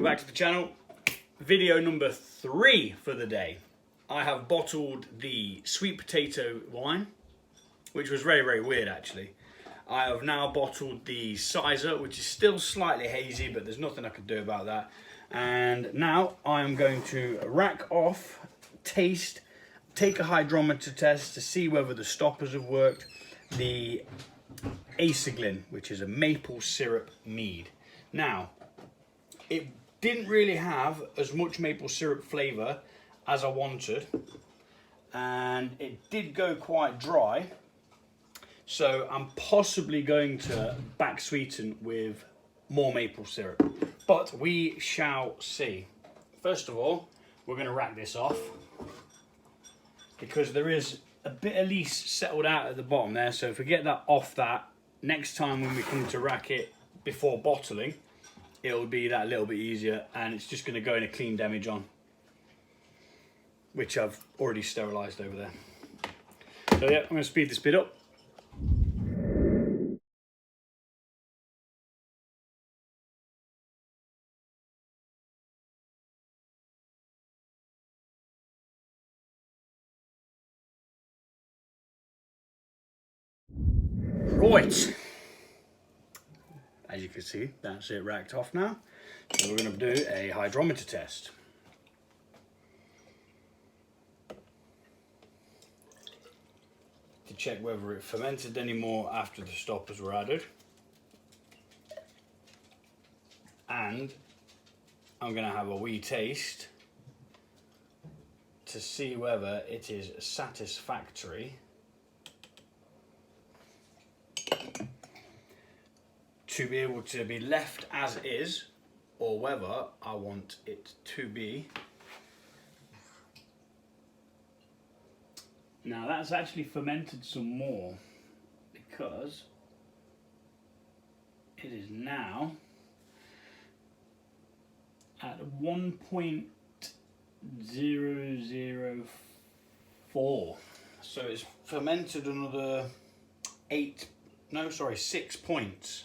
welcome back to the channel. Video number 3 for the day. I have bottled the sweet potato wine, which was very, very weird actually. I have now bottled the Sizer, which is still slightly hazy, but there's nothing I can do about that. And now I am going to rack off, taste, take a hydrometer test to see whether the stoppers have worked, the Acerglyn, which is a maple syrup mead. Now, it didn't really have as much maple syrup flavour as I wanted, and it did go quite dry, so I'm possibly going to back sweeten with more maple syrup, but we shall see. First of all, we're going to rack this off because there is a bit of lees settled out at the bottom there, so if we get that off, that next time when we come to rack it before bottling, it'll be that little bit easier, and it's just going to go in a clean demijohn, which I've already sterilised over there. So yeah, I'm going to speed this bit up. Right, as you can see, that's it racked off now. So we're going to do a hydrometer test. To check whether it fermented anymore after the stoppers were added. And I'm going to have a wee taste to see whether it is satisfactory to be able to be left as is, or whether I want it to be. Now that's actually fermented some more, because it is now at 1.004. So it's fermented another 6 points,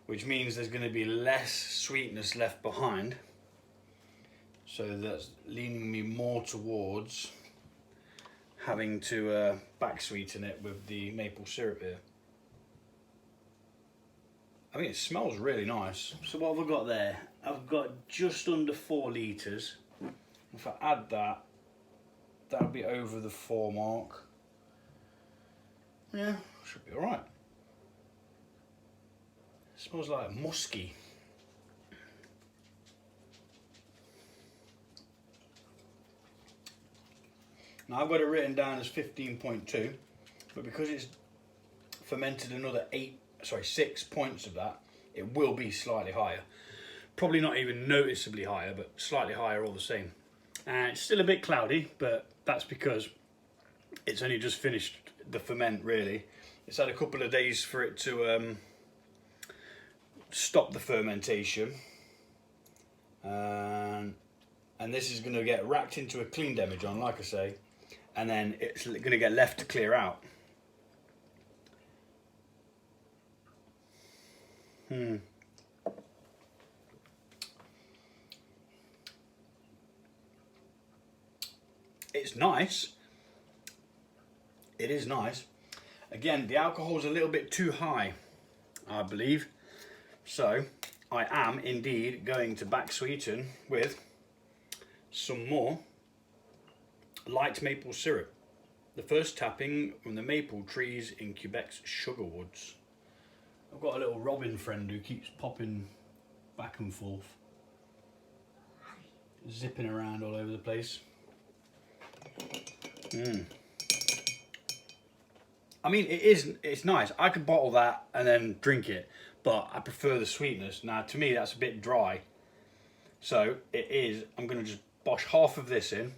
which means there's going to be less sweetness left behind. So that's leaning me more towards having to back sweeten it with the maple syrup here. I mean, it smells really nice. So what have I got there? I've got just under 4 litres. If I add that, that'll be over the 4 mark. Yeah, should be alright. Smells like musky. Now I've got it written down as 15.2, but because it's fermented another 6 points of that, it will be slightly higher. Probably not even noticeably higher, but slightly higher all the same. And it's still a bit cloudy, but that's because it's only just finished the ferment really. It's had a couple of days for it to stop the fermentation, and this is going to get racked into a clean demijohn, like I say, and then it's going to get left to clear out. It's nice. It is nice. Again, the alcohol's a little bit too high, I believe. So I am indeed going to back sweeten with some more light maple syrup. The first tapping from the maple trees in Quebec's sugar woods. I've got a little robin friend who keeps popping back and forth, zipping around all over the place. I mean, it's nice. I could bottle that and then drink it, but I prefer the sweetness. Now, to me, that's a bit dry. So it is, I'm going to just bosh half of this in.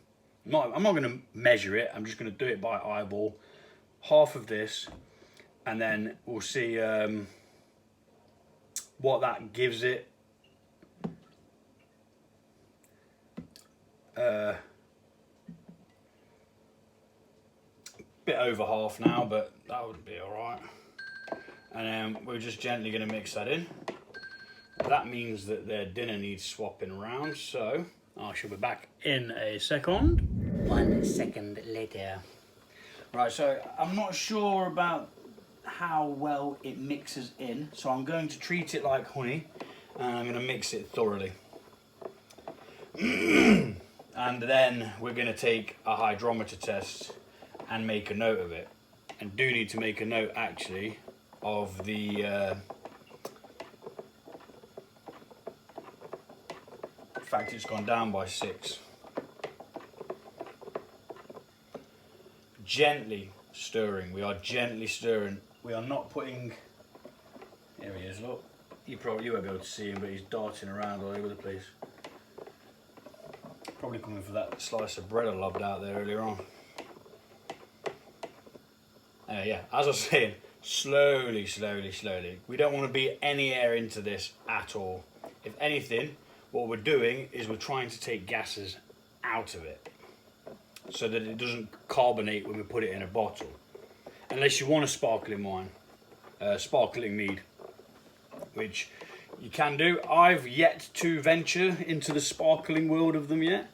I'm not going to measure it. I'm just going to do it by eyeball. Half of this, and then we'll see what that gives it. Bit over half now, but that would be all right. And then we're just gently going to mix that in that means that their dinner needs swapping around, so I shall be back in a second. 1 second later. Right, so I'm not sure about how well it mixes in, so I'm going to treat it like honey and I'm going to mix it thoroughly. And then we're going to take a hydrometer test and make a note of it. And do need to make a note actually of the fact it's gone down by 6. Gently stirring, we are gently stirring. We are not putting, here he is, look. You won't be able to see him, but he's darting around all over the place. Probably coming for that slice of bread I lobbed out there earlier on. Yeah, as I was saying, slowly, slowly, slowly. We don't want to beat any air into this at all. If anything, what we're doing is we're trying to take gases out of it so that it doesn't carbonate when we put it in a bottle. Unless you want a sparkling wine, sparkling mead, which you can do. I've yet to venture into the sparkling world of them yet.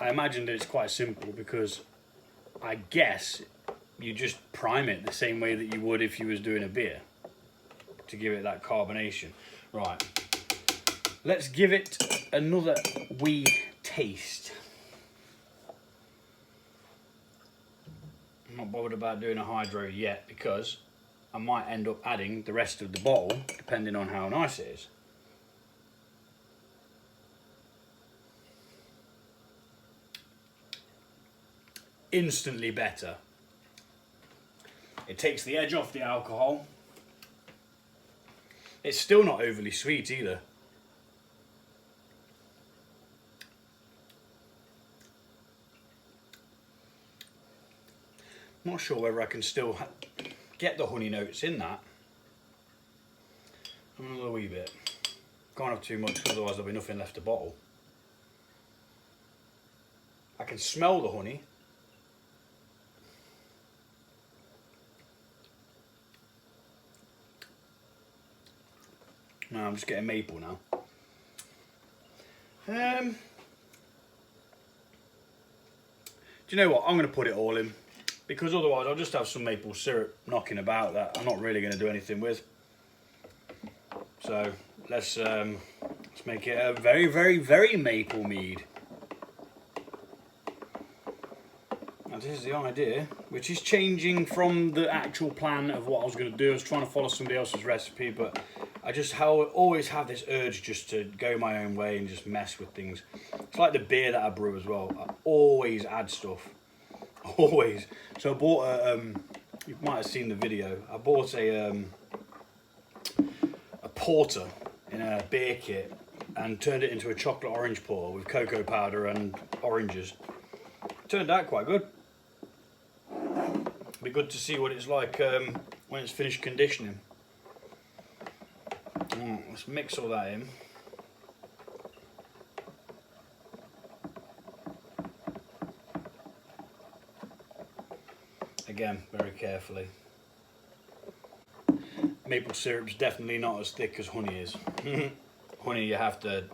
I imagine that it's quite simple because I guess you just prime it the same way that you would if you was doing a beer to give it that carbonation. Right, let's give it another wee taste. I'm not bothered about doing a hydro yet because I might end up adding the rest of the bottle depending on how nice it is. Instantly better. It takes the edge off the alcohol. It's still not overly sweet either. I'm not sure whether I can still get the honey notes in that. Another wee bit. Can't have too much, otherwise there'll be nothing left to bottle. I can smell the honey. No, I'm just getting maple now. Do you know what? I'm going to put it all in because otherwise I'll just have some maple syrup knocking about that I'm not really going to do anything with. So let's make it a very, very, very maple mead. And this is the idea, which is changing from the actual plan of what I was going to do. I was trying to follow somebody else's recipe, but I just always have this urge just to go my own way and just mess with things. It's like the beer that I brew as well. I always add stuff. Always. So I bought a, you might have seen the video, I bought a porter in a beer kit and turned it into a chocolate orange pour with cocoa powder and oranges. Turned out quite good. Be good to see what it's like when it's finished conditioning. Let's mix all that in. Again, very carefully. Maple syrup's definitely not as thick as honey is. Honey, you have to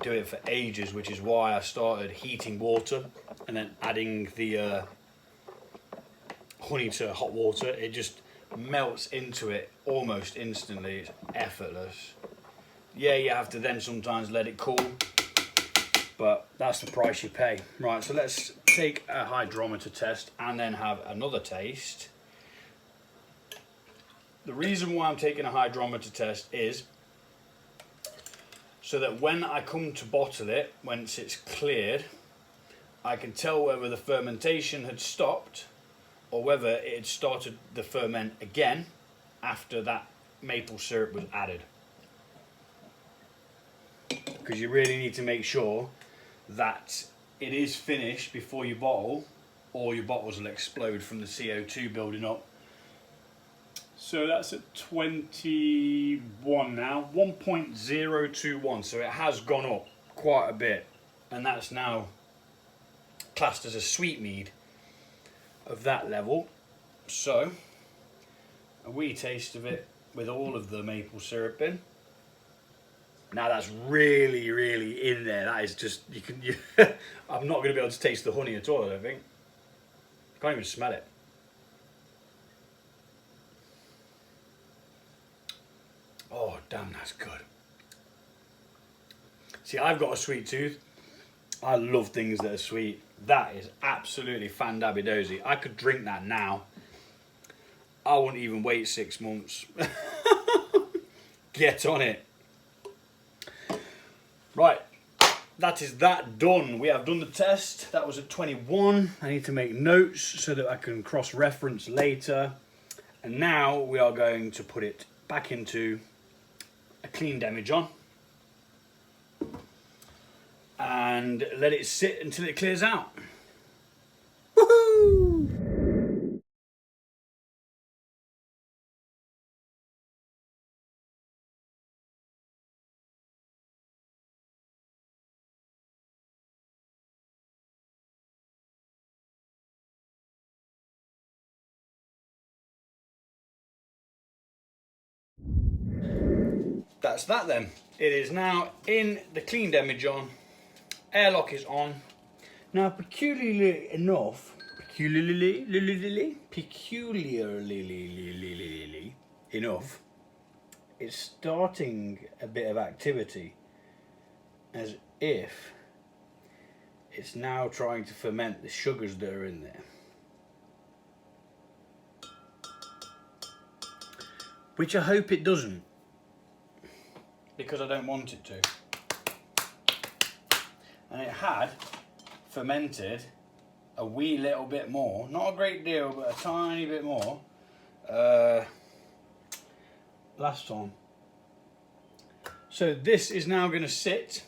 do it for ages, which is why I started heating water and then adding the honey to hot water. It just melts into it almost instantly. It's effortless. Yeah, you have to then sometimes let it cool, but that's the price you pay. Right, so let's take a hydrometer test and then have another taste. The reason why I'm taking a hydrometer test is so that when I come to bottle it, once it's cleared, I can tell whether the fermentation had stopped or whether it had started the ferment again after that maple syrup was added. Because you really need to make sure that it is finished before you bottle, or your bottles will explode from the CO2 building up. So that's at 21 now, 1.021, so it has gone up quite a bit, and that's now classed as a sweet mead of that level. So a wee taste of it with all of the maple syrup in. Now that's really, really in there. That is just, I'm not going to be able to taste the honey at all, I don't think. Can't even smell it. Oh, damn, that's good. See, I've got a sweet tooth. I love things that are sweet. That is absolutely fan-dabby-dozy. I could drink that now. I wouldn't even wait 6 months. Get on it. Right, that is that done. We have done the test. That was at 21. I need to make notes so that I can cross-reference later. And now we are going to put it back into a clean demijohn and let it sit until it clears out. Woohoo! That's that then. It is now in the clean demijohn. Airlock is on. Now, peculiarly enough, peculiarly enough, it's starting a bit of activity, as if it's now trying to ferment the sugars that are in there. Which I hope it doesn't, because I don't want it to. And it had fermented a wee little bit more, not a great deal, but a tiny bit more last time. So this is now going to sit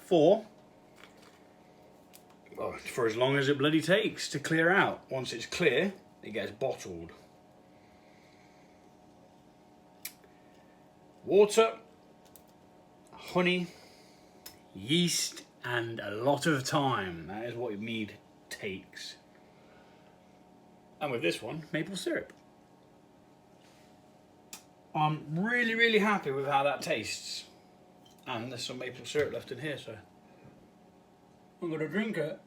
for as long as it bloody takes to clear out. Once it's clear, it gets bottled. Water, honey, yeast, and a lot of time. That is what mead takes. And with this one, maple syrup. I'm really, really happy with how that tastes. And there's some maple syrup left in here, so I'm gonna drink it.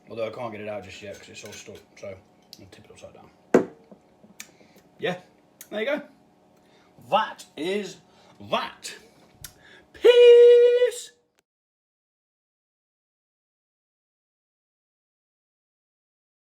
Although I can't get it out just yet because it's all stuck, so I'll tip it upside down. Yeah, there you go. That is that. Peace!